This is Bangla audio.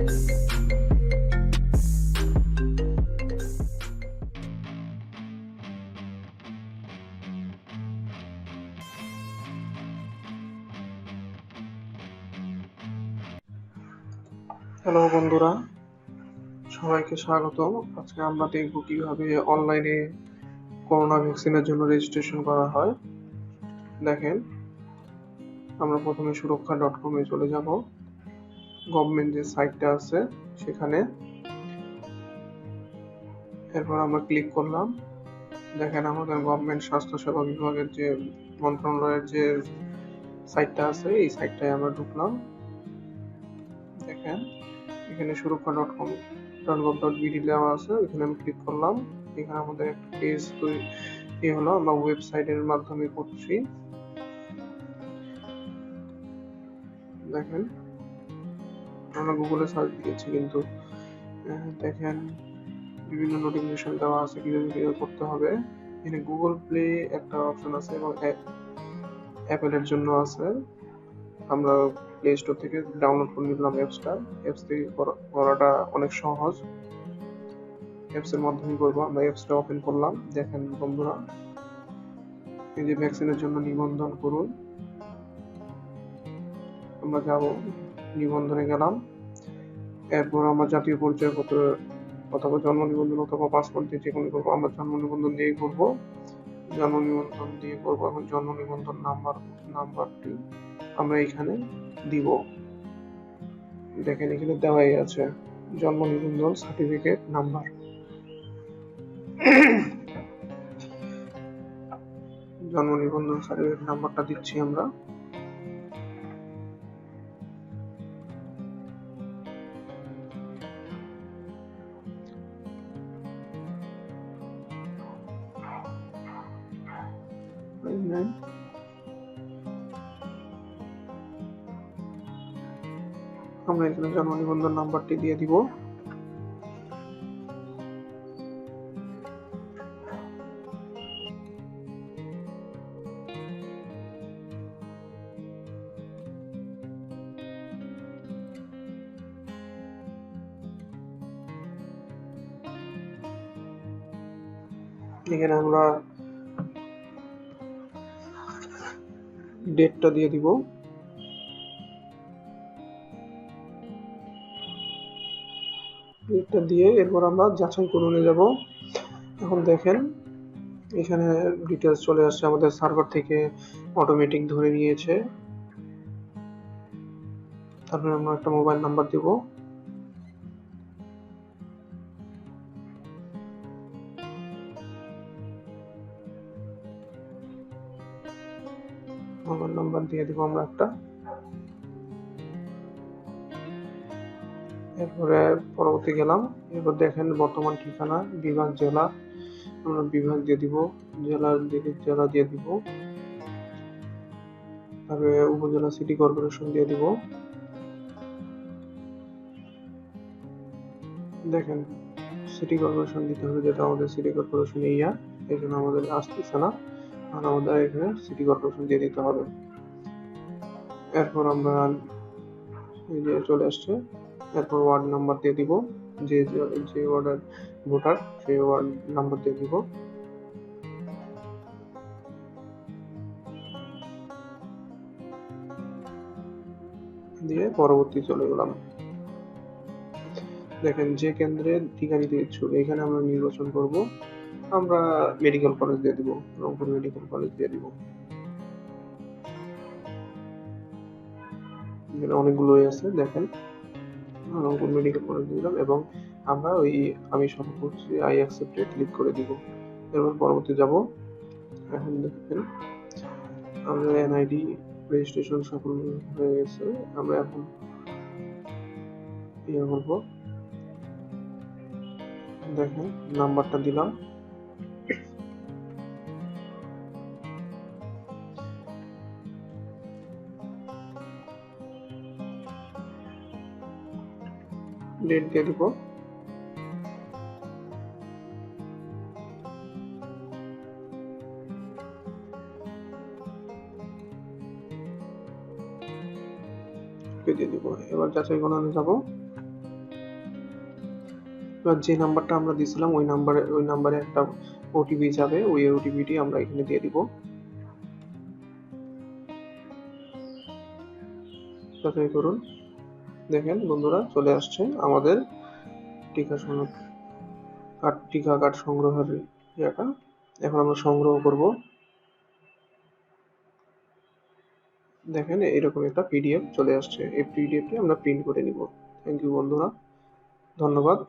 হ্যালো বন্ধুরা, সবাইকে স্বাগত। আজকে আমরা দেখব কিভাবে অনলাইনে করোনা ভ্যাকসিনের জন্য রেজিস্ট্রেশন করা হয়। দেখেন, আমরা প্রথমে সুরক্ষা.com-এ চলে যাব। গভর্নমেন্ট যে সাইটটা আছে সেখানে, এরপর আমরা ক্লিক করলাম। দেখেন, আমাদের গভর্নমেন্ট স্বাস্থ্যসেবা বিভাগের যে মন্ত্রণালয়ের যে সাইটটা আছে, এই সাইটটায় আমরা ঢুকলাম। দেখেন, এখানে সুরক্ষা.com.gov.bd দেওয়া আছে, এখানে আমি ক্লিক করলাম। এখানে আমাদের একটা পেজ তৈরি হলো, আমরা ওয়েবসাইটের মাধ্যমে করছি। দেখেন, আমরা গুগলে সার্চ দিয়েছি, কিন্তু দেখেন বিভিন্ন নোটিফিকেশন দেওয়া আছে কিভাবে করতে হবে। এখানে গুগল প্লে একটা অপশন আছে এবং অ্যাপেলের জন্য আছে। আমরা প্লে স্টোর থেকে ডাউনলোড করে নিলাম অ্যাপসটা। অ্যাপস থেকে করাটা অনেক সহজ। অ্যাপসের মাধ্যমে করবো। আমরা অ্যাপসটা ওপেন করলাম। দেখেন বন্ধুরা, এই যে ভ্যাকসিনের জন্য নিবন্ধন করুন, আমরা যাব, নিবন্ধনে গেলাম। এরপর আমরা জাতীয় পরিচয়পত্র অথবা জন্ম নিবন্ধন অথবা পাসপোর্ট দিয়ে যে কোনো করবো। আমরা জন্ম নিবন্ধন দিয়েই করবো। জন্ম নিবন্ধন দিয়ে করবো। এখন জন্ম নিবন্ধন নাম্বারটি আমরা এখানে দিব। দেখেন, এখানে দেওয়াই আছে জন্ম নিবন্ধন সার্টিফিকেট নাম্বার। জন্ম নিবন্ধন সার্টিফিকেট নাম্বারটা দিচ্ছি আমরা। আমরা এখানে জন্ম নিবন্ধন নাম্বারটি দিয়ে দিব। এখানে আমরা ডেটটা দিয়ে দিব। ডেটটা দিয়ে এরপর আমরা যাচাই করুন যাব। এখন দেখেন, এখানে ডিটেলস চলে আসছে, আমাদের সার্ভার থেকে অটোমেটিক ধরে নিয়েছে। তারপরে আমরা একটা মোবাইল নাম্বার দিব। মোবাইল নাম্বার দিয়ে দিব আমরা একটা। এরপরে পরবর্তী গেলাম। এরপর দেখেন বর্তমান ঠিকানা, বিভাগ, জেলা, আমরা বিভাগ দিয়ে দিব, জেলা দিয়ে দিব। তারপরে উপজেলা, সিটি কর্পোরেশন দিয়ে দিব। দেখেন, সিটি কর্পোরেশন দিতে হবে, যেটা আমাদের সিটি কর্পোরেশন এখানে আমাদের আসতেছে না, আর আমাদের এখানে সিটি কর্পোরেশন দিয়ে দিতে হবে। এরপর আমরা এই যে চলে আসছে। এরপর ওয়ার্ড নাম্বার দিয়ে দিব, যে ওয়ার্ডের ভোটার সেই ওয়ার্ড নাম্বার দিয়ে দিব। দিয়ে পরবর্তী চলে গেলাম। দেখেন, যে কেন্দ্রে টিকা নিতে ইচ্ছুক এখানে আমরা নির্বাচন করব। আমরা মেডিকেল কলেজ দিয়ে দিব, রংপুর মেডিকেল কলেজ দিয়ে দিব। এখানে অনেকগুলোই আছে, দেখেন রংপুর মেডিকেল কলেজ দিলাম এবং আমরা আমি শুরু করছি আই অ্যাকসেপ্টে ক্লিক করে দিব। এরপর পরবর্তী যাব। এখন দেখেন, আমরা এনআইডি রেজিস্ট্রেশন সফল হয়ে গেছে। আমরা এখন ইয়ে করবো। দেখেন, নাম্বারটা দিলাম। ডেট দিয়ে দিব। দিয়ে দিব। এবার যাচাই গণনা যাব। এবার যে নাম্বারটা আমরা দিয়েছিলাম ওই নাম্বারে একটা ওটিপি যাবে, ওই ওটিপিটি আমরা এখানে দিয়ে দিব। যাচাই করুন। দেখেন বন্ধুরা, চলে আসছে আমাদের টিকা সনদ কার্ড, টিকা কার্ড সংগ্রহের ইয়েটা। এখন আমরা সংগ্রহ করব। দেখেন এরকম একটা পিডিএফ চলে আসছে, এই পিডিএফটি আমরা প্রিন্ট করে নিব। থ্যাংক ইউ বন্ধুরা, ধন্যবাদ।